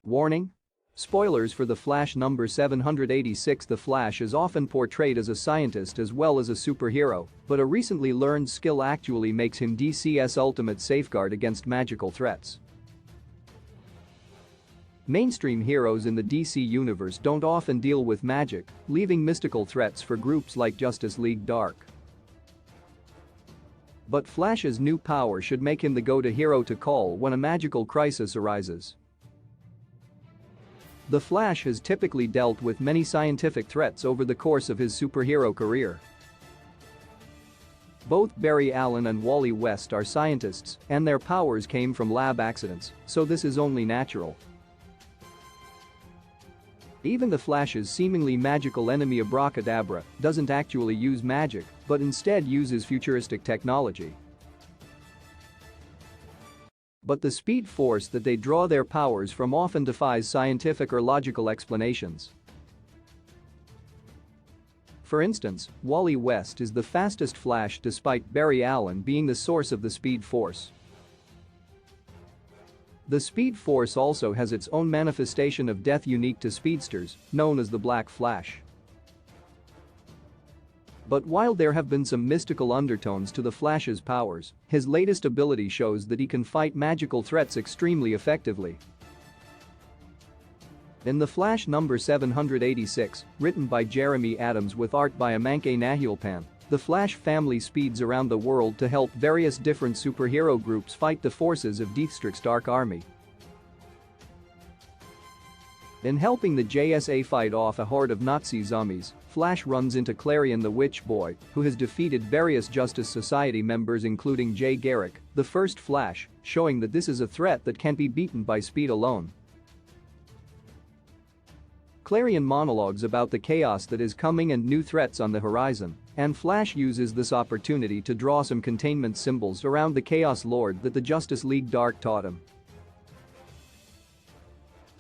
Warning? Spoilers for The Flash number 786. The Flash is often portrayed as a scientist as well as a superhero, but a recently learned skill actually makes him DC's ultimate safeguard against magical threats. Mainstream heroes in the DC universe don't often deal with magic, leaving mystical threats for groups like Justice League Dark. But Flash's new power should make him the go-to hero to call when a magical crisis arises. The Flash has typically dealt with many scientific threats over the course of his superhero career. Both Barry Allen and Wally West are scientists, and their powers came from lab accidents, so this is only natural. Even the Flash's seemingly magical enemy Abracadabra doesn't actually use magic, but instead uses futuristic technology. But the speed force that they draw their powers from often defies scientific or logical explanations. For instance, Wally West is the fastest Flash despite Barry Allen being the source of the speed force. The Speed Force also has its own manifestation of death unique to speedsters, known as the Black Flash. But while there have been some mystical undertones to the Flash's powers, his latest ability shows that he can fight magical threats extremely effectively. In The Flash number 786, written by Jeremy Adams with art by Amanke Nahilpan, the Flash family speeds around the world to help various different superhero groups fight the forces of Deathstroke's Dark Army. In helping the JSA fight off a horde of Nazi zombies, Flash runs into Klarion the Witch Boy, who has defeated various Justice Society members including Jay Garrick, the first Flash, showing that this is a threat that can't be beaten by speed alone. Klarion monologues about the chaos that is coming and new threats on the horizon, and Flash uses this opportunity to draw some containment symbols around the Chaos Lord that the Justice League Dark taught him.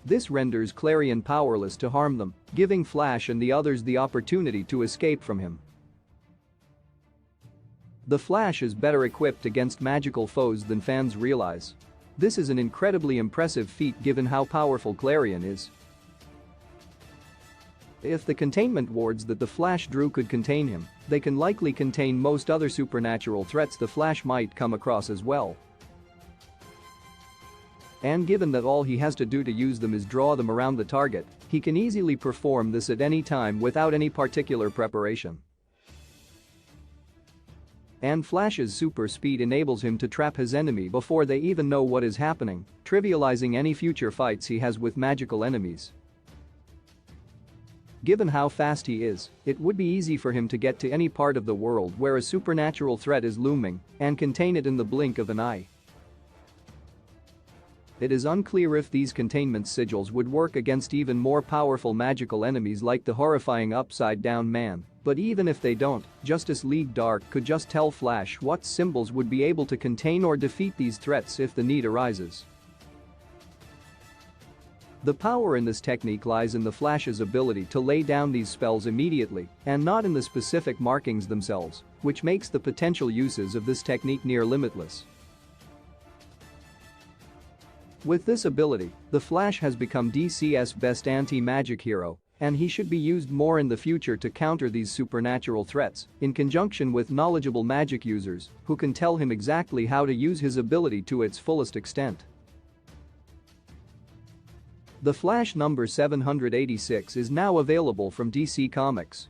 This renders Klarion powerless to harm them, giving Flash and the others the opportunity to escape from him. The Flash is better equipped against magical foes than fans realize. This is an incredibly impressive feat given how powerful Klarion is. If the containment wards that the Flash drew could contain him, they can likely contain most other supernatural threats the Flash might come across as well. And given that all he has to do to use them is draw them around the target, he can easily perform this at any time without any particular preparation. And Flash's super speed enables him to trap his enemy before they even know what is happening, trivializing any future fights he has with magical enemies. Given how fast he is, it would be easy for him to get to any part of the world where a supernatural threat is looming and contain it in the blink of an eye. It is unclear if these containment sigils would work against even more powerful magical enemies like the horrifying Upside Down Man, but even if they don't, Justice League Dark could just tell Flash what symbols would be able to contain or defeat these threats if the need arises. The power in this technique lies in the Flash's ability to lay down these spells immediately and not in the specific markings themselves, which makes the potential uses of this technique near limitless. With this ability, the Flash has become DC's best anti-magic hero, and he should be used more in the future to counter these supernatural threats, in conjunction with knowledgeable magic users who can tell him exactly how to use his ability to its fullest extent. The Flash number 786 is now available from DC Comics.